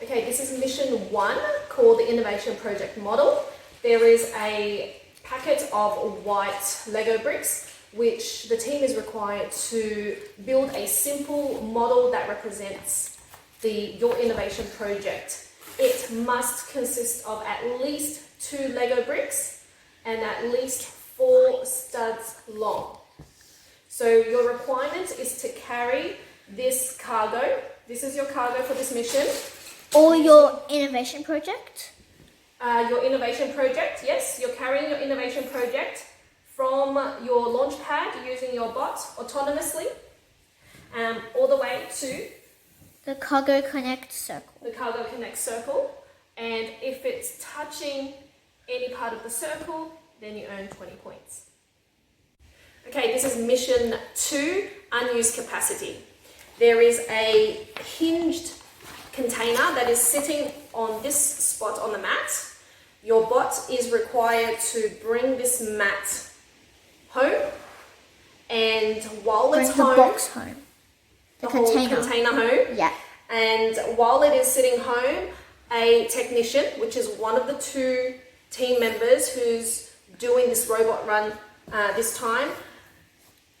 Okay, this is mission 1 called the Innovation Project Model. There is a packet of white Lego bricks which the team is required to build a simple model that represents your innovation project. It must consist of at least 2 Lego bricks and at least 4 studs long. So your requirement is to carry this cargo. This is your cargo for this mission. Or your innovation project? Your innovation project, yes. You're carrying your innovation project from your launch pad using your bot autonomously all the way to the Cargo Connect circle. The Cargo Connect circle. And if it's touching any part of the circle, then you earn 20 points. Okay, this is mission 2, unused capacity. There is a hinged container that is sitting on this spot on the mat. Your bot is required to bring this mat home, and while it's home, the box home, the whole container home. Yeah. And while it is sitting home, a technician, which is one of the 2 team members who's doing this robot run this time,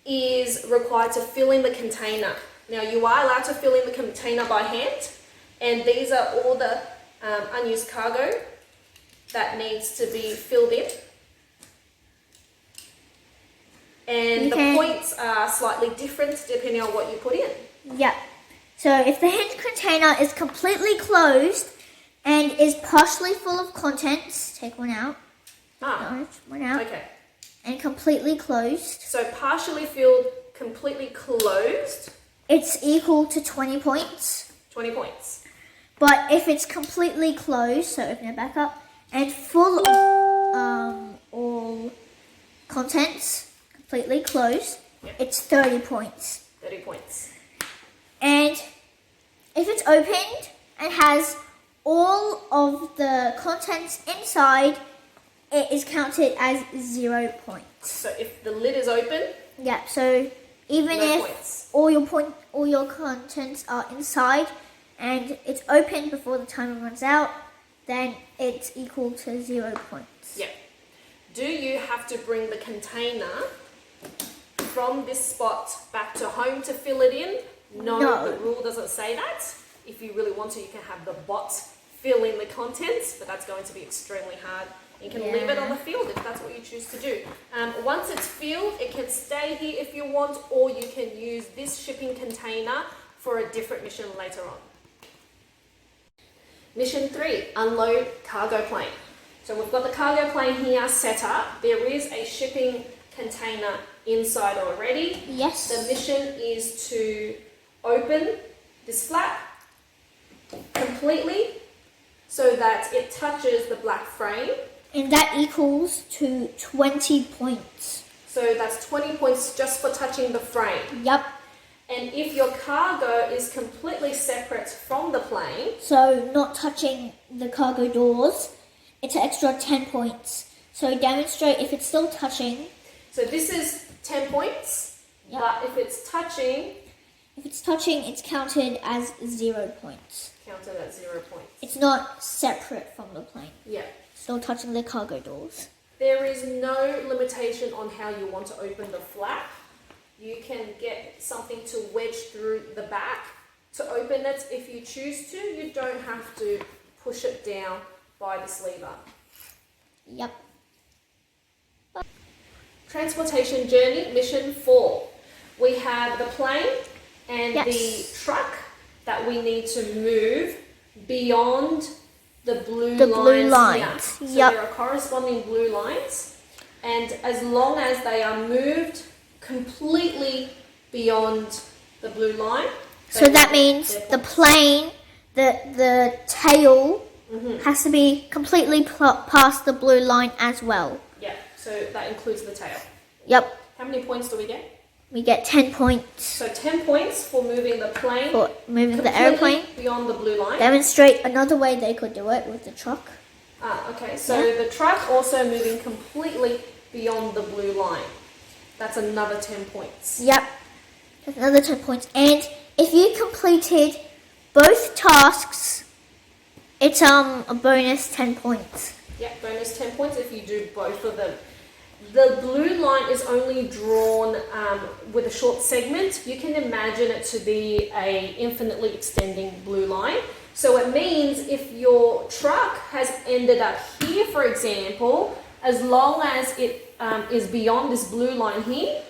is required to fill in the container. Now you are allowed to fill in the container by hand, and these are all the unused cargo that needs to be filled in. And the points are slightly different depending on what you put in. Yeah. So if the hinged container is completely closed and is partially full of contents, take one out. No, one out. Okay. And completely closed. So partially filled, completely closed. It's equal to 20 points. 20 points. But if it's completely closed, so open it back up, and full of all contents, completely closed, yep, it's 30 points. 30 points. And if it's opened and has all of the contents inside, it is counted as 0 points. So if the lid is open, yeah, so even no if points. all your contents are inside and it's open before the timer runs out, then it's equal to 0 points. Yeah. Do you have to bring the container from this spot back to home to fill it in? No, the rule doesn't say that. If you really want to, you can have the bot fill in the contents, but that's going to be extremely hard. You can leave it on the field if that's what you choose to do. Once it's filled, it can stay here if you want, or you can use this shipping container for a different mission later on. Mission 3, unload cargo plane. So we've got the cargo plane here set up. There is a shipping container inside already. Yes. The mission is to open this flap completely so that it touches the black frame. And that equals to 20 points. So that's 20 points just for touching the frame. Yep. And if your cargo is completely separate from the plane, so not touching the cargo doors, it's an extra 10 points. So demonstrate if it's still touching. So this is 10 points, yep, but if it's touching, it's counted as 0 points. Counted at 0 points. It's not separate from the plane. Yeah. Still touching the cargo doors. There is no limitation on how you want to open the flap. You can get something to wedge through the back to open it if you choose to. You don't have to push it down by this lever. Yep. Transportation journey, mission 4. We have the plane and the truck that we need to move beyond the blue lines. Here. So there are corresponding blue lines, and as long as they are moved completely beyond the blue line. So that means the plane, the tail has to be completely past the blue line as well. Yeah, so that includes the tail. Yep. How many points do we get? We get 10 points. So 10 points for moving the plane. For moving the airplane. Beyond the blue line. Demonstrate another way they could do it with the truck. Okay, so the truck also moving completely beyond the blue line. That's another 10 points. Yep. That's another 10 points. And if you completed both tasks It's a bonus 10 points. Yeah, bonus 10 points if you do both of them. The blue line is only drawn with a short segment. You can imagine it to be a infinitely extending blue line. So it means if your truck has ended up here, for example, as long as it is beyond this blue line here,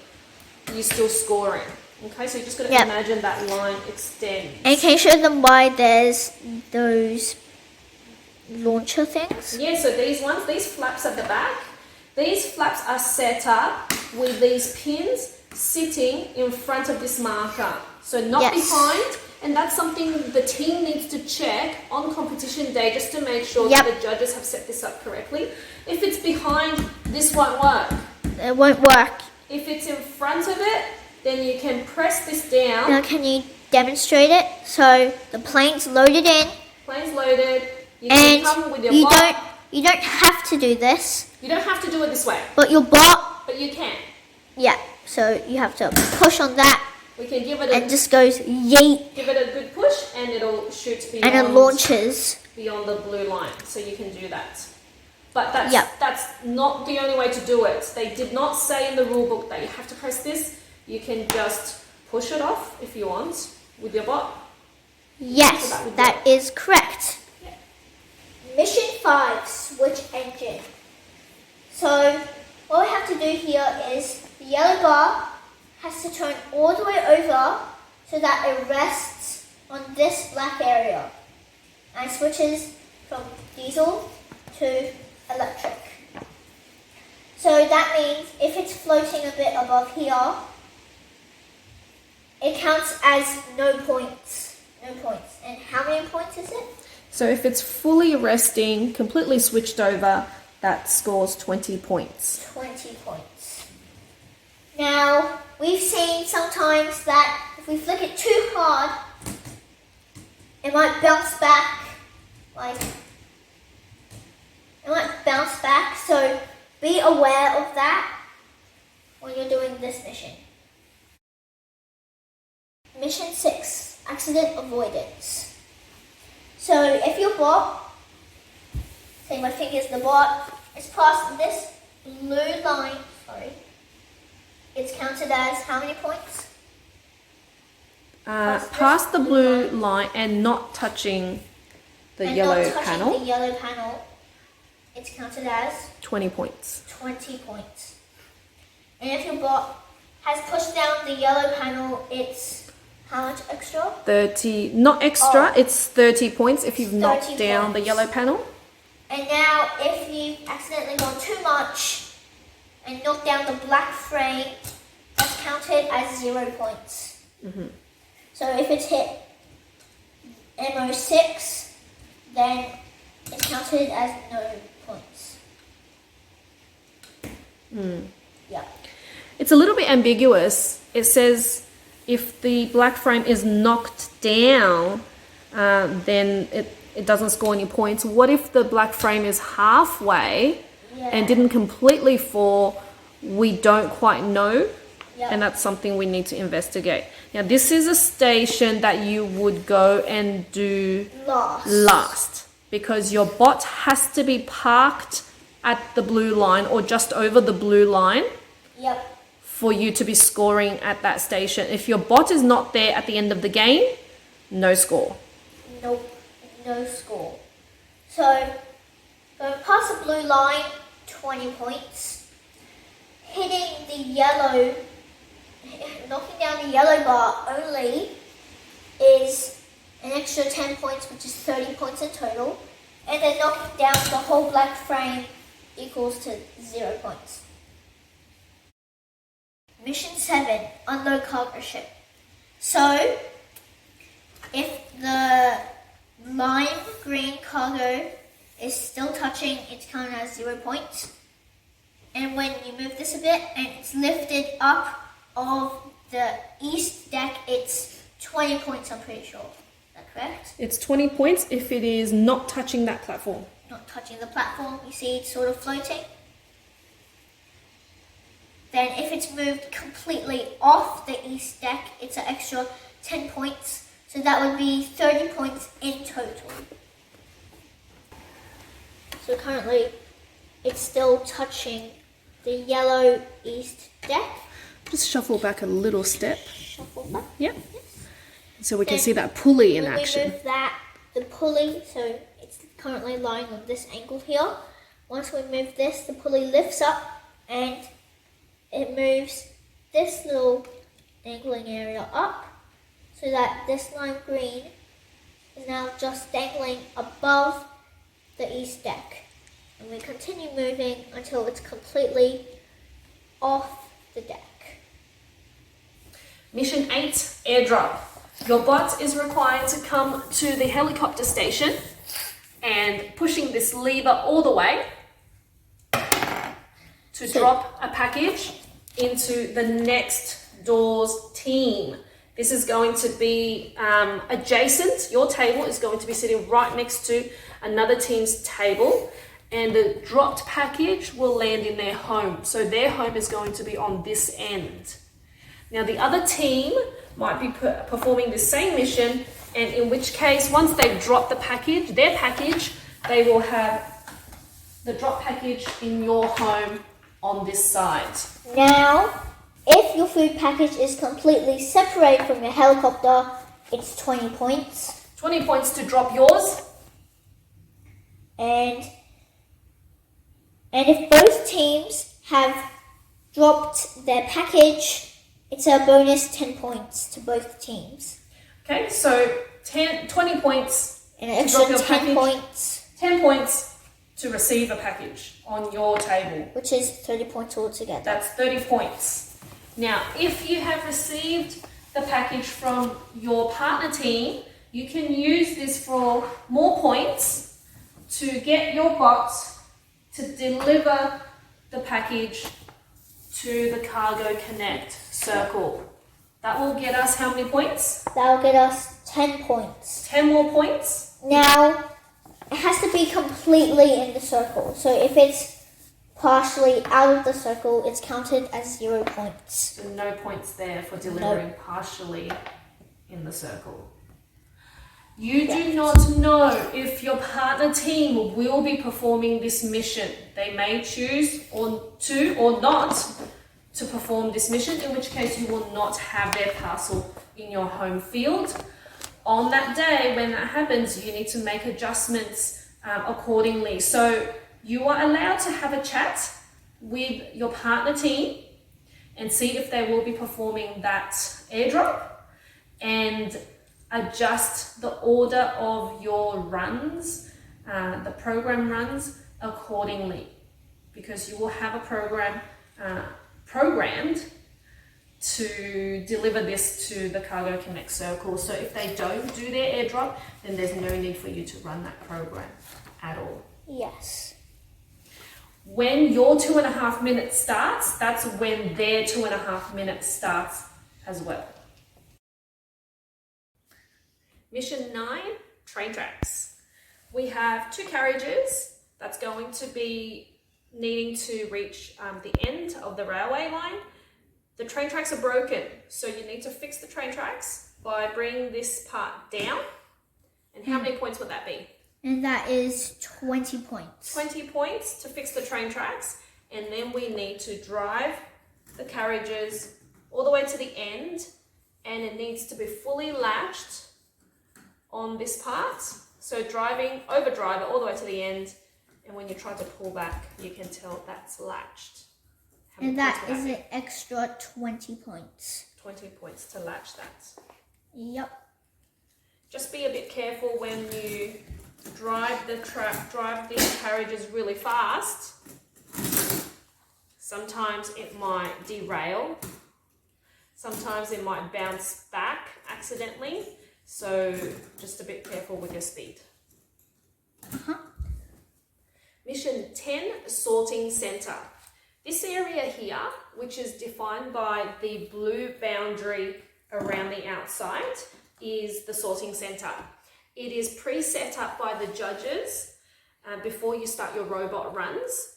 you're still scoring. Okay, so you're just going to imagine that line extends. And can you show them why there's those launcher things? Yeah, so these ones, these flaps at the back, these flaps are set up with these pins sitting in front of this marker. So not behind, and that's something the team needs to check on competition day just to make sure that the judges have set this up correctly. If it's behind, this won't work. It won't work. If it's in front of it, then you can press this down. Now can you demonstrate it? So the plane's loaded in. Plane's loaded. You can come with your bot. You don't have to do this. You don't have to do it this way. But your bot. But you can. Yeah. So you have to push on that. We can give it a. And just goes yeet. Give it a good push, and it'll shoot beyond. And it launches beyond the blue line. So you can do that. But that's not the only way to do it. They did not say in the rule book that you have to press this. You can just push it off if you want with your bot. Yes, that is correct. Mission 5, switch engine. So what we have to do here is the yellow bar has to turn all the way over so that it rests on this black area and switches from diesel to electric. So that means if it's floating a bit above here, it counts as no points. No points. And how many points is it? So if it's fully resting, completely switched over, that scores 20 points. 20 points. Now, we've seen sometimes that if we flick it too hard, it might bounce back. So be aware of that when you're doing this mission. Mission 6, accident avoidance. So if your bot, say my finger's the bot, is past this blue line, it's counted as how many points? Past the blue line and not touching the yellow panel. The yellow panel, it's counted as 20 points. 20 points. And if your bot has pushed down the yellow panel, it's how much extra? 30, not extra, it's 30 points if you've knocked down the yellow panel. And now if you've accidentally gone too much and knocked down the black frame, that's counted as 0 points. Mm-hmm. So if it's hit MO6, then it's counted as no points. Yeah. It's a little bit ambiguous. It says if the black frame is knocked down, then it doesn't score any points. What if the black frame is halfway and didn't completely fall? We don't quite know. And that's something we need to investigate. Now, this is a station that you would go and do last because your bot has to be parked at the blue line or just over the blue line for you to be scoring at that station. If your bot is not there at the end of the game, no score. Nope, no score. So, going past the blue line, 20 points. Hitting the yellow, knocking down the yellow bar only is an extra 10 points, which is 30 points in total. And then knocking down the whole black frame equals to 0 points. Mission 7, unload cargo ship. So, if the lime green cargo is still touching, it's counted as 0 points. And when you move this a bit and it's lifted up of the east deck, it's 20 points, I'm pretty sure. Is that correct? It's 20 points if it is not touching that platform. Not touching the platform, you see it's sort of floating. Then if it's moved completely off the east deck, it's an extra 10 points. So that would be 30 points in total. So currently it's still touching the yellow east deck. Just shuffle back a little step. Shuffle back. Yep. Yes. So we can Then see that pulley in when action. we move that, the pulley, so it's currently lying on this angle here. Once we move this, the pulley lifts up and it moves this little dangling area up so that this lime green is now just dangling above the east deck. And we continue moving until it's completely off the deck. Mission 8, airdrop. Your bot is required to come to the helicopter station and pushing this lever all the way to drop a package into the next door's team. This is going to be adjacent. Your table is going to be sitting right next to another team's table, and the dropped package will land in their home. So their home is going to be on this end. Now the other team might be performing the same mission, and in which case, once they've dropped the package, their package, they will have the drop package in your home on this side. Now, if your food package is completely separated from your helicopter, it's 20 points. 20 points to drop yours. And if both teams have dropped their package, it's a bonus 10 points to both teams. Okay, so 20 points And to an drop extra your 10 package. points, 10 points to receive a package on your table. which is 30 points altogether. That's 30 points. Now, if you have received the package from your partner team, you can use this for more points to get your bot to deliver the package to the Cargo Connect circle. That will get us how many points? That'll get us 10 points. 10 more points. Now, it has to be completely in the circle. So if it's partially out of the circle, it's counted as 0 points. So no points there for delivering partially in the circle. You do not know if your partner team will be performing this mission. They may choose to or not to perform this mission, in which case you will not have their parcel in your home field. On that day, when that happens, you need to make adjustments accordingly. So you are allowed to have a chat with your partner team and see if they will be performing that airdrop and adjust the order of your runs, the program runs accordingly, because you will have a program programmed to deliver this to the Cargo Connect circle. So if they don't do their airdrop, then there's no need for you to run that program at all. Yes. When your 2.5 minutes starts, that's when their 2.5 minutes starts as well. Mission 9, train tracks. We have 2 carriages that's going to be needing to reach the end of the railway line. The train tracks are broken, so you need to fix the train tracks by bringing this part down. And how many points would that be? And that is 20 points. 20 points to fix the train tracks, and then we need to drive the carriages all the way to the end, and it needs to be fully latched on this part. So overdrive it all the way to the end, and when you try to pull back, you can tell that's latched. And that is an extra 20 points. 20 points to latch that. Yep. Just be a bit careful when you drive these carriages really fast. Sometimes it might derail. Sometimes it might bounce back accidentally. So just a bit careful with your speed. Mission 10, sorting center. This area here, which is defined by the blue boundary around the outside, is the sorting center. It is pre-set up by the judges before you start your robot runs.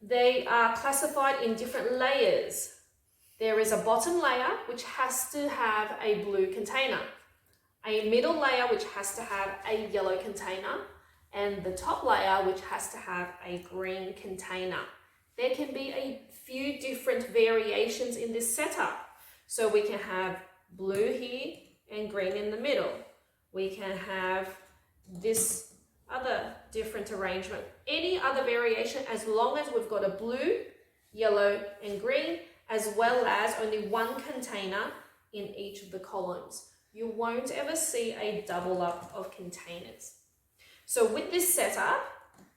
They are classified in different layers. There is a bottom layer which has to have a blue container, a middle layer which has to have a yellow container, and the top layer, which has to have a green container. There can be a few different variations in this setup. So we can have blue here and green in the middle. We can have this other different arrangement. Any other variation, as long as we've got a blue, yellow and green, as well as only one container in each of the columns. You won't ever see a double up of containers. So with this setup,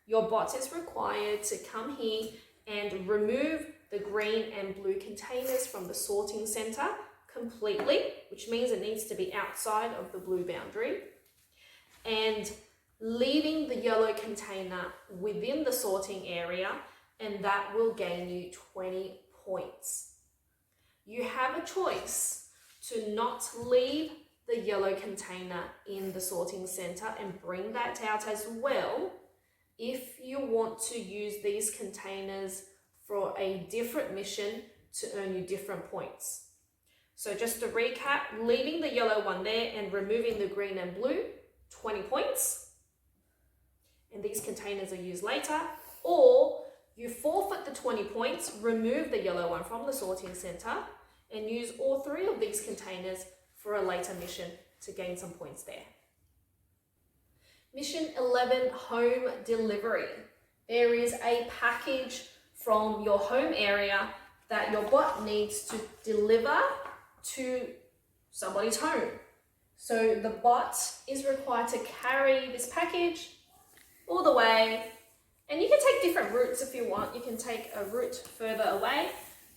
your bot is required to come here and remove the green and blue containers from the sorting center completely, which means it needs to be outside of the blue boundary, and leaving the yellow container within the sorting area, and that will gain you 20 points. You have a choice to not leave the yellow container in the sorting center and bring that out as well if you want to use these containers for a different mission to earn you different points. So just to recap, leaving the yellow one there and removing the green and blue, 20 points. And these containers are used later. Or you forfeit the 20 points, remove the yellow one from the sorting center, and use all 3 of these containers for a later mission to gain some points there. Mission 11, home delivery. There is a package from your home area that your bot needs to deliver to somebody's home. So the bot is required to carry this package all the way, and you can take different routes if you want. You can take a route further away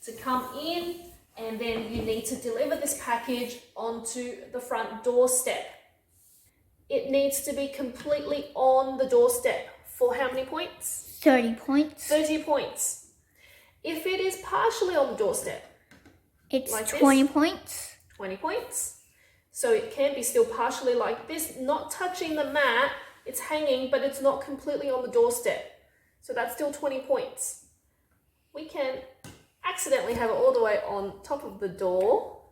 to come in, and then you need to deliver this package onto the front doorstep. It needs to be completely on the doorstep for how many points? 30 points. 30 points. If it is partially on the doorstep, It's like 20 this, points. 20 points. So it can be still partially like this, not touching the mat, it's hanging, but it's not completely on the doorstep. So that's still 20 points. We can accidentally have it all the way on top of the door,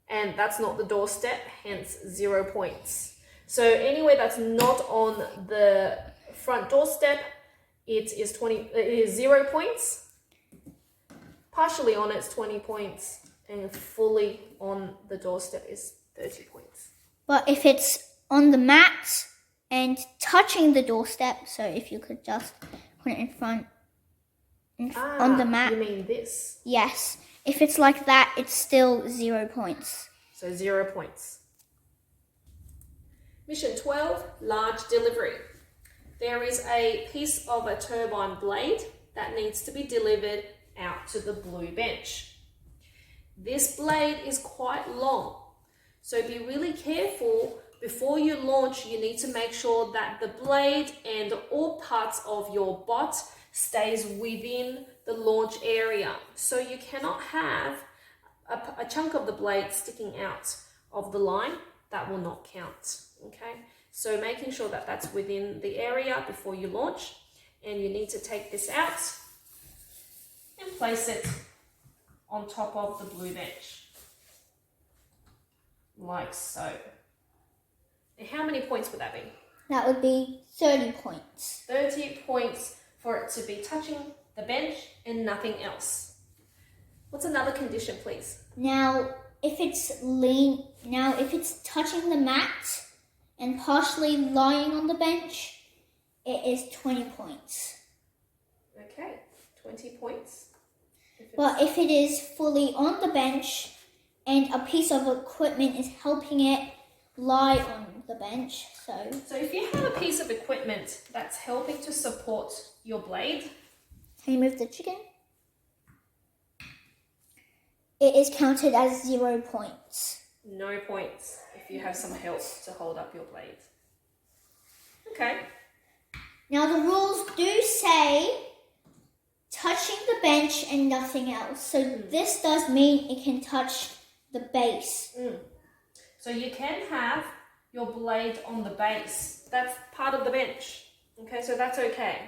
and that's not the doorstep, hence 0 points. So anywhere that's not on the front doorstep, it is 0 points. Partially on it's 20 points, and fully on the doorstep is 30 points. But if it's on the mat and touching the doorstep, so if you could just put it in front on the mat. You mean this? Yes. If it's like that, it's still 0 points. So 0 points. Mission 12, large delivery. There is a piece of a turbine blade that needs to be delivered out to the blue bench. This blade is quite long, so be really careful. Before you launch, you need to make sure that the blade and all parts of your bot stays within the launch area. So you cannot have a chunk of the blade sticking out of the line. That will not count, okay? So making sure that that's within the area before you launch, and you need to take this out and place it on top of the blue bench, like so. And how many points would that be? That would be 30 points. 30 points for it to be touching the bench and nothing else. What's another condition, please? Now, if it's touching the mat and partially lying on the bench, it is 20 points. Okay, 20 points. But if it is fully on the bench and a piece of equipment is helping it lie on the bench, So if you have a piece of equipment that's helping to support your blade, can you move the chicken? It is counted as 0 points. no points if you have some help to hold up your blade. Okay. Now the rules do say touching the bench and nothing else. So this does mean it can touch the base. So you can have your blade on the base. That's part of the bench. Okay, so that's okay.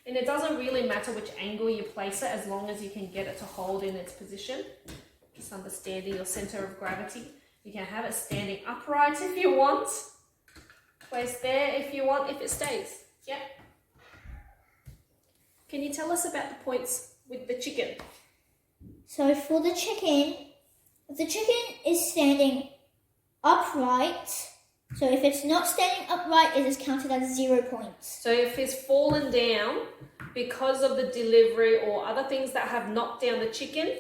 And it doesn't really matter which angle you place it, as long as you can get it to hold in its position. Just understanding your center of gravity. You can have it standing upright if you want. Place there if you want, if it stays. Yep. Can you tell us about the points with the chicken? So for the chicken, if the chicken is standing upright, so if it's not standing upright, it is counted as 0 points. So if it's fallen down because of the delivery or other things that have knocked down the chicken,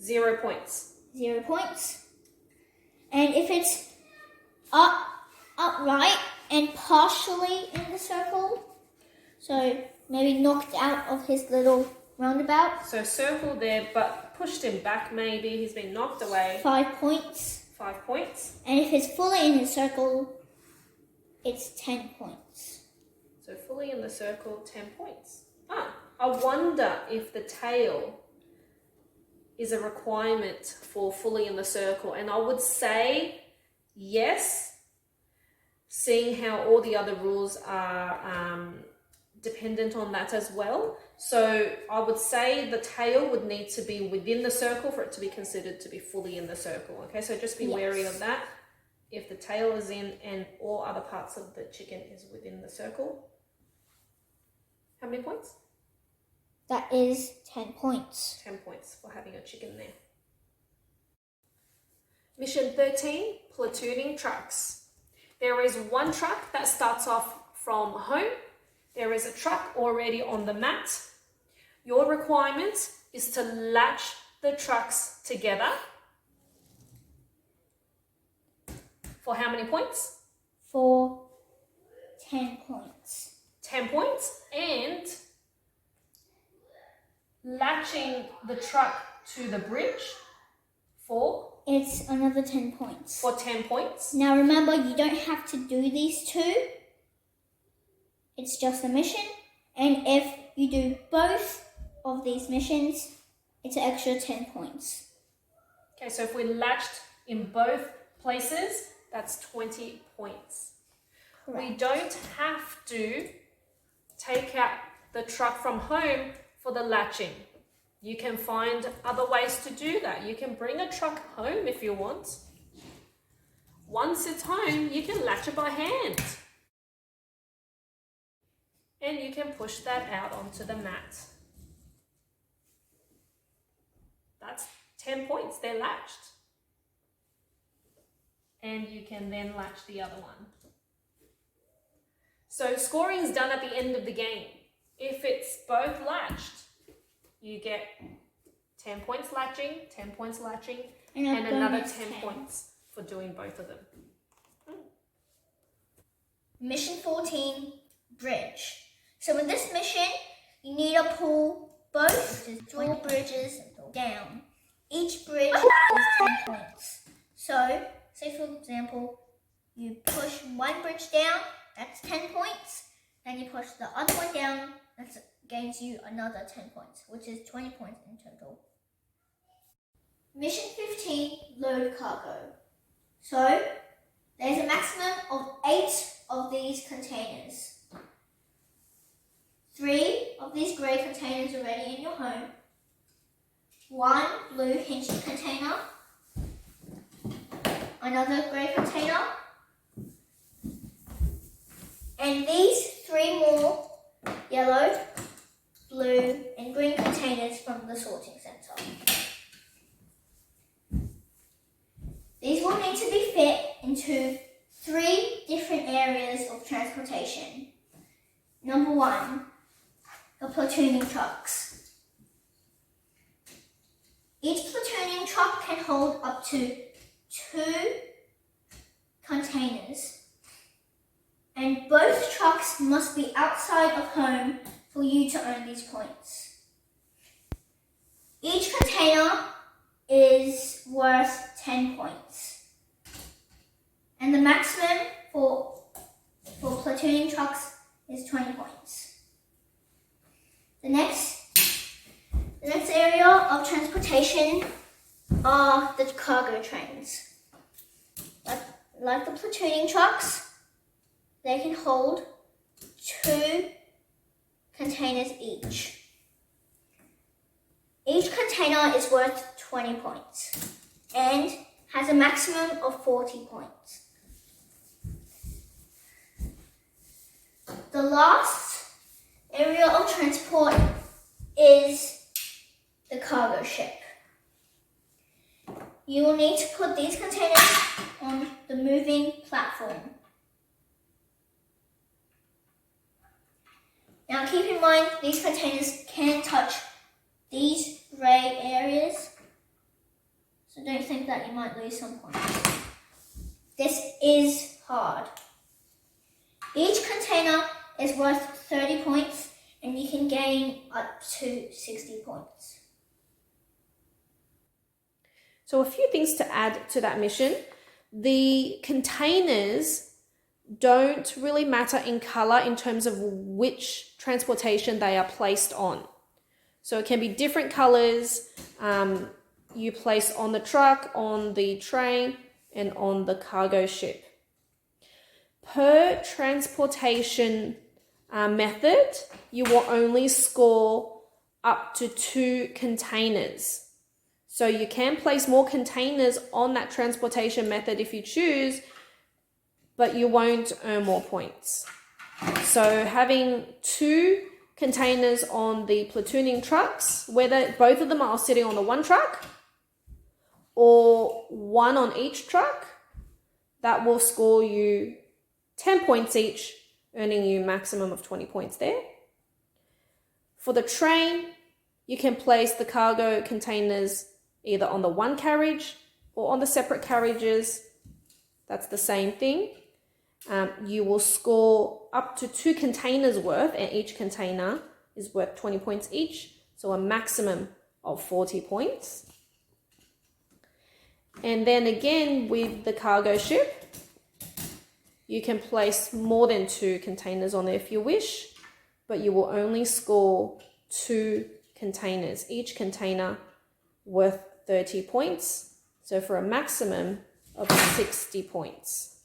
0 points. 0 points. And if it's upright and partially in the circle, so maybe knocked out of his little roundabout. So circle there, but pushed him back maybe. He's been knocked away. 5 points. 5 points. And if it's fully in the circle, it's 10 points. So fully in the circle, 10 points. I wonder if the tail is a requirement for fully in the circle. And I would say yes, seeing how all the other rules are dependent on that as well. So I would say the tail would need to be within the circle for it to be considered to be fully in the circle. Okay, so just be wary of that. If the tail is in and all other parts of the chicken is within the circle. How many points? That is 10 points. 10 points for having a chicken there. Mission 13, platooning trucks. There is one truck that starts off from home. There is a truck already on the mat. Your requirement is to latch the trucks together. For how many points? For 10 points. 10 points. And latching the truck to the bridge for? It's another 10 points. For 10 points. Now remember, you don't have to do these two. It's just a mission. And if you do both of these missions, it's an extra 10 points. Okay, so if we latched in both places, that's 20 points. Correct. We don't have to take out the truck from home for the latching. You can find other ways to do that. You can bring a truck home if you want. Once it's home, you can latch it by hand. And you can push that out onto the mat. That's 10 points, they're latched. And you can then latch the other one. So scoring is done at the end of the game. If it's both latched, you get 10 points latching, 10 points latching, and another 10 points for doing both of them. Mission 14, bridge. So in this mission, you need to pull both 4 bridges down. Each bridge is 10 points. So, say for example, you push one bridge down, that's 10 points. Then you push the other one down, that gains you another 10 points, which is 20 points in total. Mission 15, load cargo. So, there's a maximum of 8 of these containers. 3 of these grey containers already in your home. 1 blue hinged container. Another grey container. And these 3 more yellow, blue and green containers from the sorting centre. These will need to be fit into 3 different areas of transportation. Number 1, the platooning trucks. Each platooning truck can hold up to 2 containers, and both trucks must be outside of home for you to earn these points. Each container is worth 10 points, and the maximum for platooning trucks is 20 points. The next area of transportation are the cargo trains. Like the platooning trucks, they can hold 2 containers each. Each container is worth 20 points and has a maximum of 40 points. The last area of transport is the cargo ship. You will need to put these containers on the moving platform. Now keep in mind these containers can touch these grey areas, so don't think that you might lose some points. This is hard. Each container is worth 30 points and you can gain up to 60 points. So a few things to add to that mission. The containers don't really matter in color in terms of which transportation they are placed on. So it can be different colors you place on the truck, on the train, and on the cargo ship. Per transportation method, you will only score up to 2 containers. So you can place more containers on that transportation method if you choose, but you won't earn more points. So having 2 containers on the platooning trucks, whether both of them are sitting on the one truck or one on each truck, that will score you 10 points each, earning you maximum of 20 points there. For the train, you can place the cargo containers either on the one carriage or on the separate carriages. That's the same thing. You will score up to 2 containers worth, and each container is worth 20 points each, so a maximum of 40 points. And then again with the cargo ship, you can place more than 2 containers on there if you wish, but you will only score 2 containers, each container worth 30 points, so for a maximum of 60 points.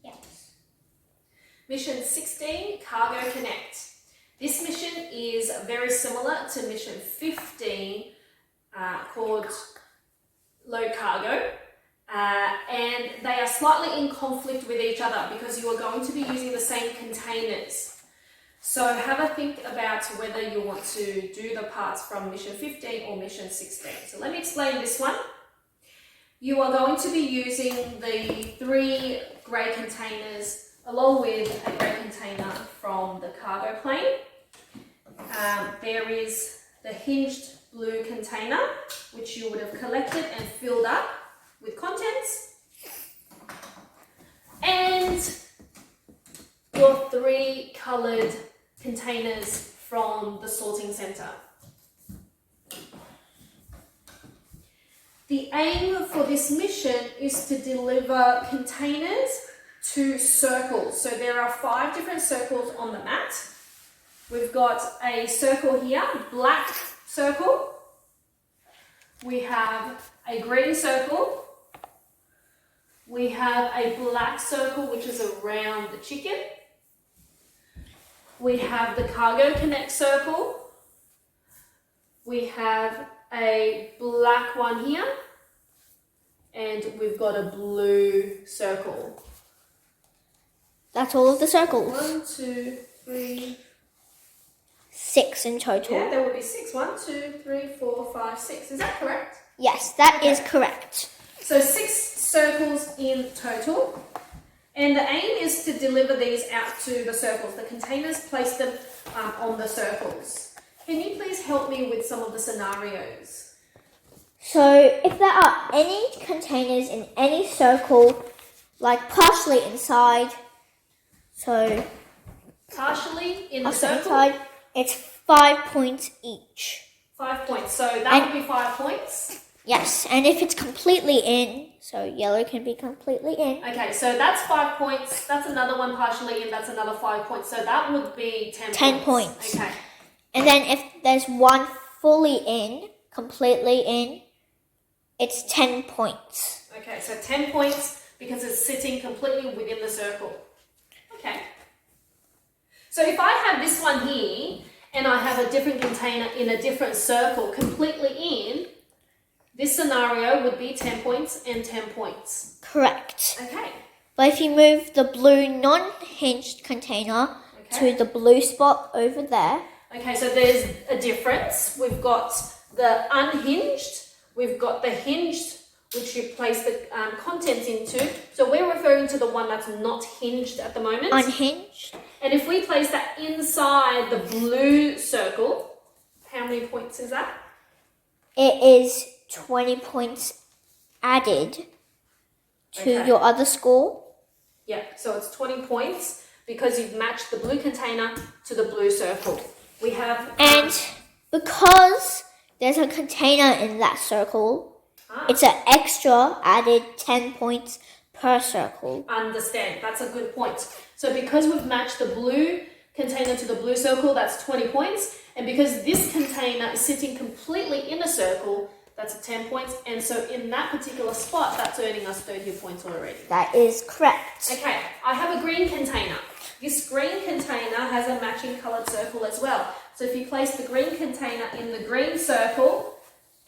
Yes. Mission 16, Cargo Connect. This mission is very similar to mission 15 called Load Cargo, and they are slightly in conflict with each other because you are going to be using the same containers. So have a think about whether you want to do the parts from mission 15 or mission 16. So let me explain this one. You are going to be using the 3 grey containers along with a grey container from the cargo plane. There is the hinged blue container, which you would have collected and filled up with contents. And your 3 coloured containers from the sorting centre. The aim for this mission is to deliver containers to circles. So there are 5 different circles on the mat. We've got a circle here, black circle. We have a green circle. We have a black circle, which is around the chicken. We have the Cargo Connect circle. We have a black one here. And we've got a blue circle. That's all of the circles. 1, 2, 3. 6 in total. Yeah, there will be 6. 1, 2, 3, 4, 5, 6. Is that correct? Yes, that is correct. So 6 circles in total. And the aim is to deliver these out to the circles. The containers, place them on the circles. Can you please help me with some of the scenarios? So if there are any containers in any circle, like partially inside, so Partially in the also circle, inside, it's 5 points each. 5 points. So that would be 5 points. Yes, and if it's completely in, so yellow can be completely in. Okay, so that's 5 points. That's another one partially in. That's another 5 points. So that would be 10 points. 10 points. Okay. And then if there's one fully in, completely in, it's 10 points. Okay, so 10 points because it's sitting completely within the circle. Okay. So if I have this one here and I have a different container in a different circle completely in, this scenario would be 10 points and 10 points. Correct. Okay. But if you move the blue non-hinged container to the blue spot over there. Okay, so there's a difference. We've got the unhinged, we've got the hinged, which you place the contents into. So we're referring to the one that's not hinged at the moment. Unhinged. And if we place that inside the blue circle, how many points is that? It is 20 points added to your other score. Yeah, so it's 20 points because you've matched the blue container to the blue circle. We have... And because there's a container in that circle, it's an extra added 10 points per circle. Understand, that's a good point. So because we've matched the blue container to the blue circle, that's 20 points. And because this container is sitting completely in a circle, that's 10 points. And so in that particular spot, that's earning us 30 points already. That is correct. Okay, I have a green container. This green container has a matching coloured circle as well. So if you place the green container in the green circle,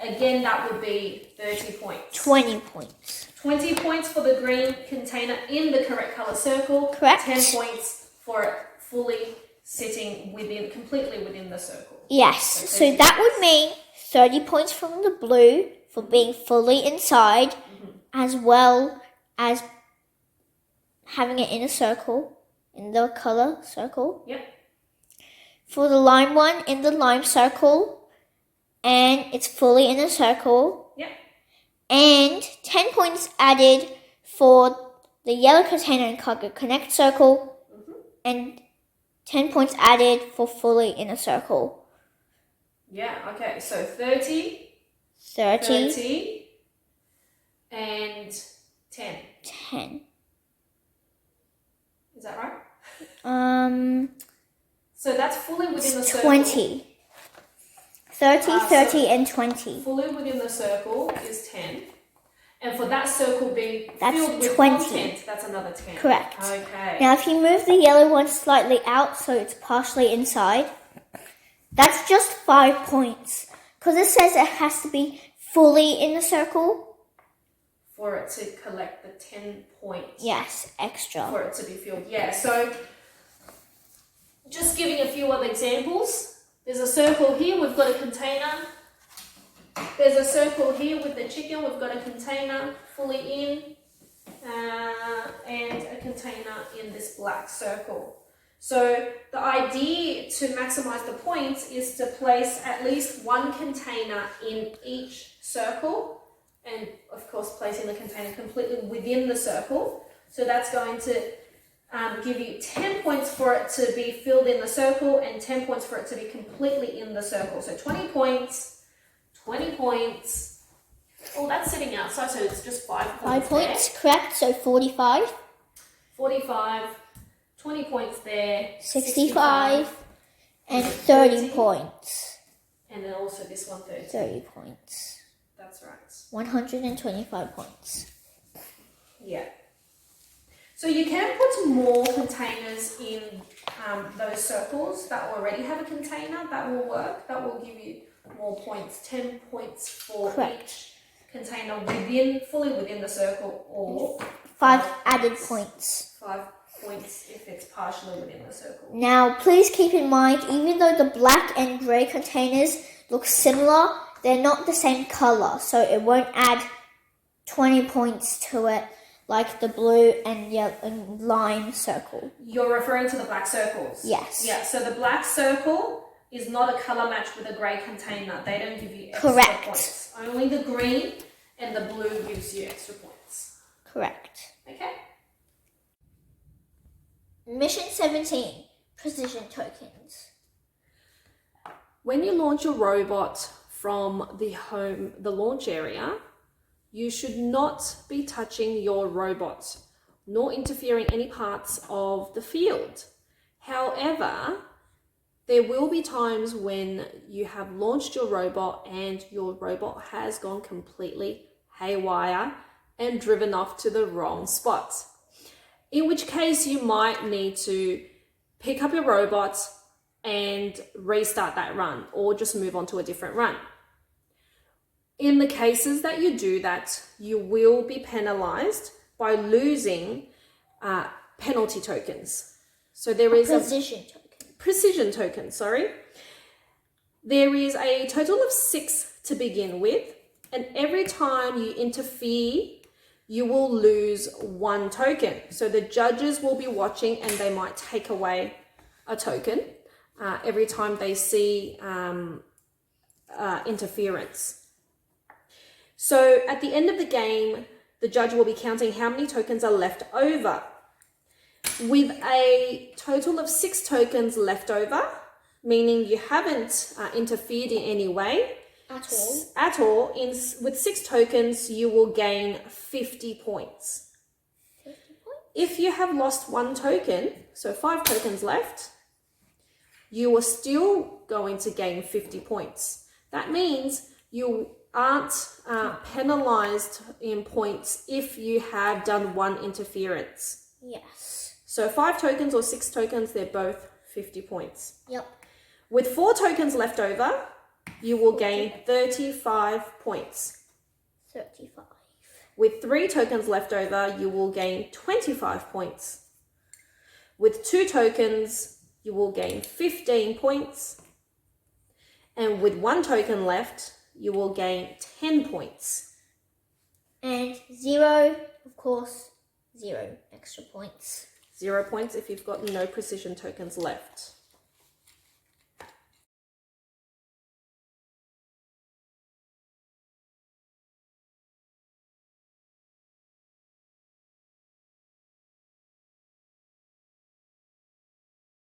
again, that would be 30 points. 20 points. 20 points for the green container in the correct colour circle. Correct. 10 points for it fully sitting completely within the circle. Yes, so that would mean 30 points from the blue for being fully inside, as well as having it in a circle, in the colour circle. Yep. For the lime one, in the lime circle, and it's fully in a circle. Yep. And 10 points added for the yellow container in Cargo Connect circle, and 10 points added for fully in a circle. Yeah, okay, so 30, 30, and 10. 10. Is that right? So that's fully within the circle. 20. 30, 30, and 20. Fully within the circle is 10. And for that circle being That's filled with 20. content, that's another 10. Correct. Okay. Now, if you move the yellow one slightly out so it's partially inside, that's just 5 points. Because it says it has to be fully in the circle. For it to collect the 10 points. Yes, extra. For it to be filled. Yeah, so just giving a few other examples. There's a circle here, we've got a container. There's a circle here with the chicken, we've got a container fully in, and a container in this black circle. So the idea to maximize the points is to place at least one container in each circle, and of course placing the container completely within the circle. So that's going to give you 10 points for it to be filled in the circle and 10 points for it to be completely in the circle. So 20 points, 20 points. Oh, that's sitting outside, so it's just 5 points. 5 points, correct. So 45. 45, 20 points there. 65. And 30 points. And then also this one, 30. 30 points. That's right. 125 points. Yeah. So you can put more containers in those circles that already have a container. That will work. That will give you more points. 10 points for each container fully within the circle, or 5 added points. 5 points if it's partially within the circle. Now, please keep in mind, even though the black and grey containers look similar, they're not the same colour, so it won't add 20 points to it like the blue and yellow and lime circle. You're referring to the black circles? Yes. Yeah, so the black circle is not a colour match with a grey container. They don't give you extra points. Only the green and the blue gives you extra points. Correct. Okay. Mission 17, Precision Tokens. When you launch your robot from the launch area, you should not be touching your robot, nor interfering any parts of the field. However, there will be times when you have launched your robot and your robot has gone completely haywire and driven off to the wrong spot. In which case you might need to pick up your robot and restart that run, or just move on to a different run. In the cases that you do that, you will be penalized by losing penalty tokens. So there is precision token. There is a total of 6 to begin with, and every time you interfere, you will lose 1 token. So the judges will be watching and they might take away a token every time they see interference. So at the end of the game, the judge will be counting how many tokens are left over. With a total of 6 tokens left over, meaning you haven't interfered in any way, with 6 tokens, you will gain 50 points. 50 points? If you have lost 1 token, so 5 tokens left, you are still going to gain 50 points. That means you aren't penalized in points if you have done 1 interference. Yes. So 5 tokens or 6 tokens, they're both 50 points. Yep. With 4 tokens left over, you will gain 35 points. 35. With 3 tokens left over, you will gain 25 points. With 2 tokens, you will gain 15 points. And with 1 token left, you will gain 10 points. And 0, of course, 0 extra points. 0 points if you've got no precision tokens left.